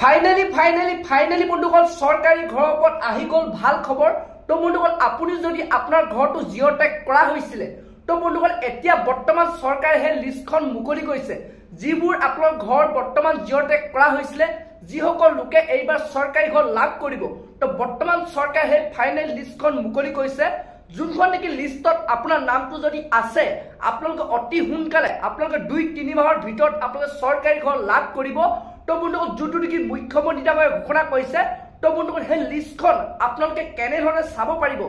Finally বন্ধুসকল সৰকাৰি ঘৰৰ ওপৰত আহি গল ভাল খবৰ। তো বন্ধুসকল আপুনি যদি আপোনাৰ ঘৰটো জিঅ' টেগ কৰা হৈছিল তো বন্ধুসকল এতিয়া বৰ্তমান চৰকাৰে হে লিষ্টখন মুকলি কৰিছে যিবোৰ আপোনাৰ ঘৰ বৰ্তমান জিঅ' টেগ কৰা হৈছিল যিসকল লোকে এইবাৰ চৰকাৰী ঘৰ লাভ কৰিব। তো বৰ্তমান চৰকাৰে হে ফাইনেল লিষ্টখন মুকলি কৰিছে যোনখন নেকি লিষ্টত আপোনাৰ নামটো যদি আছে আপোনালোকে অতি সোনকালে আপোনালোকে 2-3 মাহৰ ভিতৰত আপোনালোকে চৰকাৰী ঘৰ লাভ কৰিব। তো বন্ধুসকল যোনটো নেকি মুখ্যমন্ত্ৰী ডাঙৰীয়াই ঘোষণা কৰিছে তো বন্ধুসকল সেই লিষ্টখন আপোনালোকে কেনেধৰণে চাব পাৰিব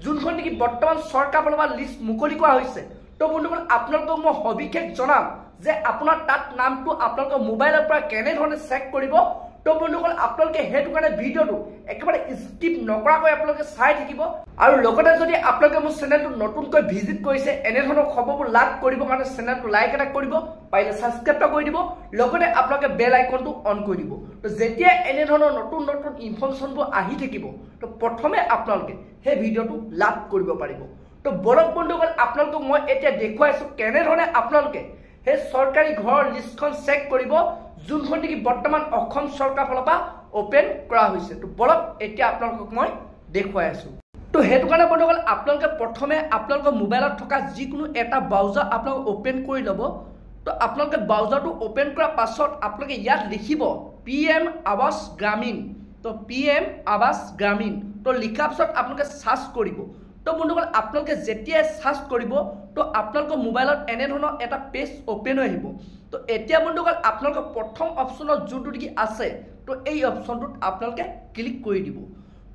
যোনখন নেকি বৰ্তমান চৰকাৰৰ ফালৰ পৰা লিষ্ট মুকলি কৰা হৈছে। তো বন্ধুসকল আপোনালোকক মই সবিশেষ জনাম যে আপোনাৰ তাত নামটো আপোনালোকৰ মোবাইলৰ পৰা কেনেধৰণে চেক কৰিব। তো বন্ধুসকল আপোনালোকে সেইটো কাৰণে ভিডিঅ'টো একেবাৰে স্কিপ নকৰাকৈ আপোনালোকে চাই থাকিব আৰু লগতে যদি আপোনালোকে মোৰ চেনেলটো নতুনকৈ ভিজিট কৰিছে এনেধৰণৰ খবৰবোৰ লাভ কৰিব কাৰণে চেনেলটো লাইক এটা কৰিব পাৰিলে সাবস্ক্ৰাইব কৰি দিব লগতে আপোনালোকে বেল আইকনটো অন কৰি দিব। তো যেতিয়া এনেধৰণৰ নতুন ইনফৰমেশ্যনবোৰ আহি থাকিব তো প্ৰথমে আপোনালোকে সেই ভিডিঅ'টো লাভ কৰিব পাৰিব। তো বলক বন্ধুসকল আপোনালোকক মই এতিয়া দেখুৱাইছো কেনেধৰণে আপোনালোকে সেই চৰকাৰী ঘৰৰ লিষ্টখন চেক কৰিব যোনখন নেকি বৰ্তমান অসম চৰকাৰৰ ফালৰ পৰা ওপেন কৰা হৈছে। তো বলক এতিয়া আপোনালোকক মই দেখুৱাই আছো। তো সেইটো কাৰণে বন্ধুসকল আপোনালোকে প্ৰথমে আপোনালোকৰ মোবাইলত থকা যিকোনো এটা ব্ৰাউজাৰ আপোনালোকে ওপেন কৰি ল'ব। তো আপোনালোকে ব্ৰাউজাৰটো ওপেন কৰাৰ পাছত আপোনালোকে ইয়াত লিখিব PM আৱাস গ্ৰামীণ। তো PM আৱাস গ্ৰামীণ তো লিখাৰ পাছত আপোনালোকে সাৰ্চ কৰিব। তো বন্ধুসকল আপোনালোকে যেতিয়া সাৰ্চ কৰিব তো আপোনালোকৰ মোবাইলত এনেধৰণৰ এটা পেজ ওপেন হৈ আহিব। তো এতিয়া বন্ধুসকল আপোনালোকৰ প্ৰথম অপশ্যনত যোনটো নেকি আছে তো এই অপশ্যনটোত আপোনালোকে ক্লিক কৰি দিব।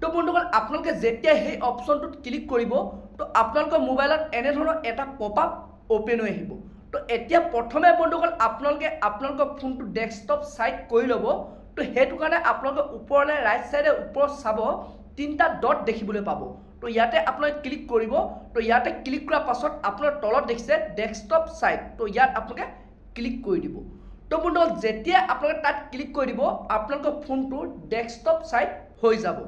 তো বন্ধুসকল আপোনালোকে যেতিয়া সেই অপশ্যনটোত ক্লিক কৰিব তো আপোনালোকৰ মোবাইলত এনেধৰণৰ এটা পপআপ ওপেন হৈ আহিব। তো এতিয়া প্ৰথমে বন্ধুসকল আপোনালোকে আপোনালোকৰ ফোনটো ডেস্কটপ সাইড কৰি ল'ব। তো সেইটো কাৰণে আপোনালোকে ওপৰলৈ ৰাইট সাইডে ওপৰত চাব 3টা ডট দেখিবলৈ পাব। তো ইয়াতে আপোনালোকে ক্লিক কৰিব। তো ইয়াতে ক্লিক কৰাৰ পাছত আপোনাৰ তলত দেখিছে ডেস্কটপ সাইড তো ইয়াত আপোনালোকে ক্লিক কৰি দিব। তো বন্ধুসকল যেতিয়া আপোনালোকে তাত ক্লিক কৰি দিব আপোনালোকৰ ফোনটো ডেস্কটপ সাইড হৈ যাব।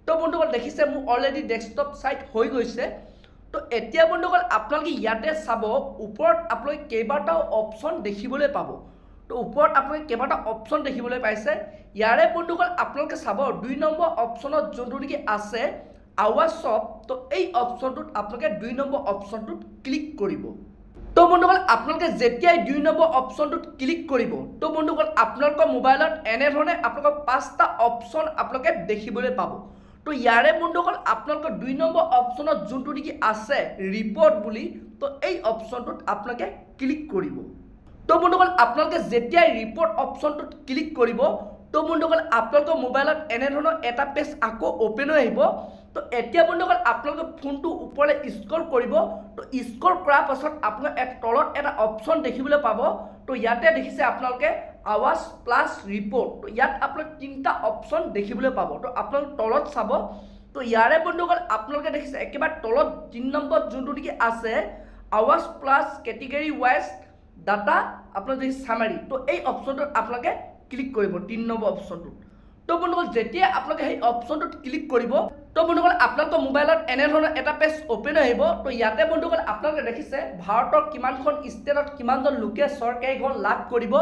তো বন্ধুসকল দেখিছে মোৰ অলৰেডি ডেস্কটপ সাইড হৈ গৈছে। তো এতিয়া বন্ধুসকল আপোনালোকে ইয়াতে চাব ওপৰত আপোনালোকে কেইবাটাও অপশ্যন দেখিবলৈ পাব। তো ওপৰত আপোনালোকে কেইবাটাও অপশ্যন দেখিবলৈ পাইছে ইয়াৰে বন্ধুসকল আপোনালোকে চাব 2 নম্বৰ অপশ্যনত যোনটো নেকি আছে আৱাজ শপ। তো এই অপশ্যনটোত আপোনালোকে 2 নম্বৰ অপশ্যনটোত ক্লিক কৰিব। তো বন্ধুসকল আপোনালোকে যেতিয়াই 2 নম্বৰ অপশ্যনটোত ক্লিক কৰিব তো বন্ধুসকল আপোনালোকৰ মোবাইলত এনেধৰণে আপোনালোকৰ 5টা অপশ্যন আপোনালোকে দেখিবলৈ পাব। তো ইয়াৰে বন্ধুসকল আপোনালোকৰ 2 নম্বৰ অপশ্যনত যোনটো নেকি আছে ৰিপৰ্ট বুলি তো এই অপশ্যনটোত আপোনালোকে ক্লিক কৰিব। তো বন্ধুসকল আপোনালোকে যেতিয়াই ৰিপৰ্ট অপশ্যনটোত ক্লিক কৰিব তো বন্ধুসকল আপোনালোকৰ মোবাইলত এনেধৰণৰ এটা পেজ আকৌ ওপেন হৈ আহিব। তো এতিয়া বন্ধুসকল আপোনালোকে ফোনটো ওপৰলৈ স্ক্ৰল কৰিব। তো স্ক্ৰল কৰাৰ পাছত আপোনাৰ তলত এটা অপশ্যন দেখিবলৈ পাব। তো ইয়াতে দেখিছে আপোনালোকে আৱাজ প্লাছ ৰিপৰ্ট। তো ইয়াত আপোনালোকে 3টা অপশ্যন দেখিবলৈ পাব। তো আপোনালোকে তলত চাব। তো ইয়াৰে বন্ধুসকল আপোনালোকে দেখিছে একেবাৰে তলত 3 নম্বৰত যোনটো নেকি আছে আৱাজ প্লাছ কেটেগৰী ৱাইজ ডাটা আপোনালোকে দেখি চামাৰী। তো এই অপশ্যনটোত আপোনালোকে ক্লিক কৰিব 3 নম্বৰ অপশ্যনটোত। তো বন্ধুসকল যেতিয়া আপোনালোকে সেই অপশ্যনটোত ক্লিক কৰিব তো বন্ধুসকল আপোনালোকৰ মোবাইলত এনেধৰণৰ এটা পেজ ওপেন আহিব। তো ইয়াতে বন্ধুসকল আপোনালোকে দেখিছে ভাৰতৰ কিমানখন ষ্টেটত কিমানজন লোকে চৰকাৰী ঘৰ লাভ কৰিব।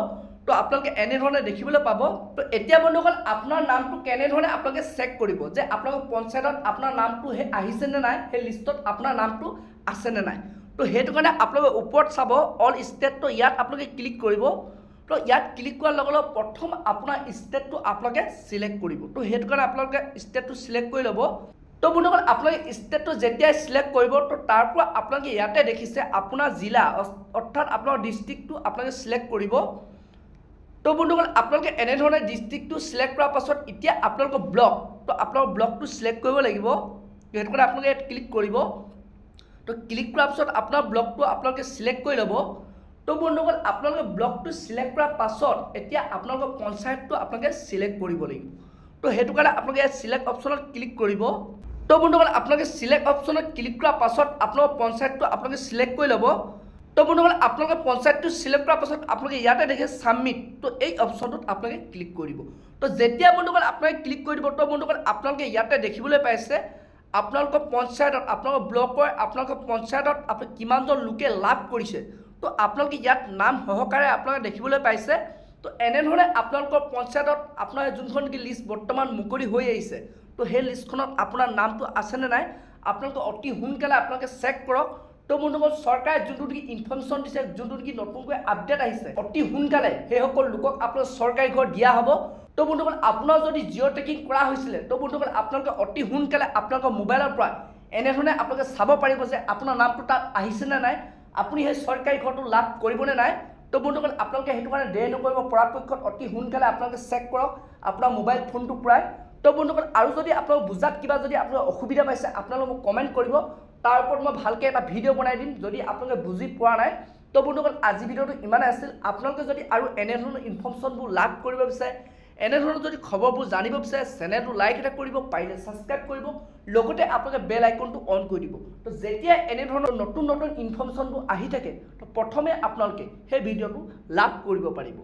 তো আপোনালোকে এনেধৰণে দেখিবলৈ পাব। তো এতিয়া বন্ধুসকল আপোনাৰ নামটো কেনেধৰণে আপোনালোকে চেক কৰিব যে আপোনালোকৰ পঞ্চায়তত আপোনাৰ নামটো আহিছে নে নাই সেই লিষ্টত আপোনাৰ নামটো আছে নে নাই। তো সেইটো কাৰণে আপোনালোকে ওপৰত চাব অল ষ্টেট। তো ইয়াত আপোনালোকে ক্লিক কৰিব। তো ইয়াত ক্লিক কৰাৰ লগে লগে প্ৰথম আপোনাৰ ষ্টেটটো আপোনালোকে চিলেক্ট কৰিব। তো সেইটো কাৰণে আপোনালোকে ষ্টেটটো চিলেক্ট কৰি ল'ব। তো বন্ধুসকল আপোনালোকে ষ্টেটটো যেতিয়া চিলেক্ট কৰিব তো তাৰ পৰা আপোনালোকে ইয়াতে দেখিছে আপোনাৰ জিলা অৰ্থাৎ আপোনাৰ ডিষ্ট্ৰিক্টটো আপোনালোকে চিলেক্ট কৰিব। তো বন্ধুসকল আপোনালোকে এনেধৰণে ডিষ্ট্ৰিক্টটো চিলেক্ট কৰাৰ পাছত এতিয়া আপোনালোকৰ ব্লক তো আপোনালোকৰ ব্লকটো চিলেক্ট কৰিব লাগিব। সেইটো কাৰণে আপোনালোকে ইয়াত ক্লিক কৰিব। তো ক্লিক কৰাৰ পাছত আপোনাৰ ব্লকটো আপোনালোকে চিলেক্ট কৰি ল'ব। তো বন্ধুসকল আপোনালোকে ব্লকটো চিলেক্ট কৰাৰ পাছত এতিয়া আপোনালোকৰ পঞ্চায়তটো আপোনালোকে চিলেক্ট কৰিব লাগিব। তো সেইটো কাৰণে আপোনালোকে ইয়াত চিলেক্ট অপশ্যনত ক্লিক কৰিব। তো বন্ধুসকল আপোনালোকে চিলেক্ট অপশ্যনত ক্লিক কৰাৰ পাছত আপোনালোকৰ পঞ্চায়তটো আপোনালোকে চিলেক্ট কৰি ল'ব। তো বন্ধুসকল আপোনালোকে পঞ্চায়তটো চিলেক্ট কৰাৰ পাছত আপোনালোকে ইয়াতে দেখে ছাবমিট। তো এই অপশ্যনটোত আপোনালোকে ক্লিক কৰিব। তো যেতিয়া বন্ধুসকল আপোনালোকে ক্লিক কৰি দিব তো বন্ধুসকল আপোনালোকে ইয়াতে দেখিবলৈ পাইছে আপোনালোকৰ পঞ্চায়তত আপোনালোকৰ ব্লকৰ আপোনালোকৰ পঞ্চায়তত আপুনি কিমানজন লোকে লাভ কৰিছে। তো আপোনালোকে ইয়াত নাম সহকাৰে আপোনালোকে দেখিবলৈ পাইছে তো এনেধৰণে আপোনালোকৰ পঞ্চায়তত আপোনাৰ যোনখন লিষ্ট বৰ্তমান মুকলি হৈ আহিছে, তো সেই লিষ্টখনত আপোনাৰ নামটো আছেনে নাই আপোনালোকে অতি সোনকালে আপোনালোকে চেক কৰক। তো বন্ধুসকল, চৰকাৰে যোনটো নেকি ইনফৰমেশ্যন দিছে, যোনটো নেকি নতুনকৈ আপডেট আহিছে, অতি সোনকালে সেইসকল লোকক আপোনাৰ চৰকাৰী ঘৰ দিয়া হ'ব। তো বন্ধুসকল, আপোনাৰ যদি জিঅ' ট্ৰেকিং কৰা হৈছিলে, তো বন্ধুসকল আপোনালোকে অতি সোনকালে আপোনালোকৰ মোবাইলৰ পৰা এনেধৰণে আপোনালোকে চাব পাৰিব যে আপোনাৰ নামটো তাত আহিছেনে নাই, আপুনি সেই চৰকাৰী ঘৰটো লাভ কৰিবনে নাই। তো বন্ধুসকল, আপোনালোকে সেইটো কাৰণে দেৰি নকৰিব, পৰাপক্ষত অতি সোনকালে আপোনালোকে চেক কৰক আপোনাৰ মোবাইল ফোনটো পৰাই। তো বন্ধুসকল, আৰু যদি আপোনালোক বুজাত কিবা যদি আপোনাৰ অসুবিধা পাইছে, আপোনালোকে মোক কমেণ্ট কৰিব, তাৰ ওপৰত মই ভালকৈ এটা ভিডিঅ' বনাই দিম যদি আপোনালোকে বুজি পোৱা নাই। তো বন্ধুসকল, আজি ভিডিঅ'টো ইমানেই আছিল। আপোনালোকে যদি আৰু এনেধৰণৰ ইনফৰমেশ্যনবোৰ লাভ কৰিব বিচাৰে, এনেধৰণৰ যদি খবৰবোৰ জানিব বিচাৰে, চেনেলটো লাইক এটা কৰিব, পাৰিলে ছাবস্ক্ৰাইব কৰিব, লগতে আপোনালোকে বেল আইকনটো অন কৰি দিব। তো যেতিয়া এনেধৰণৰ নতুন নতুন ইনফৰমেশ্যনবোৰ আহি থাকে, তো প্ৰথমে আপোনালোকে সেই ভিডিঅ'টো লাভ কৰিব পাৰিব।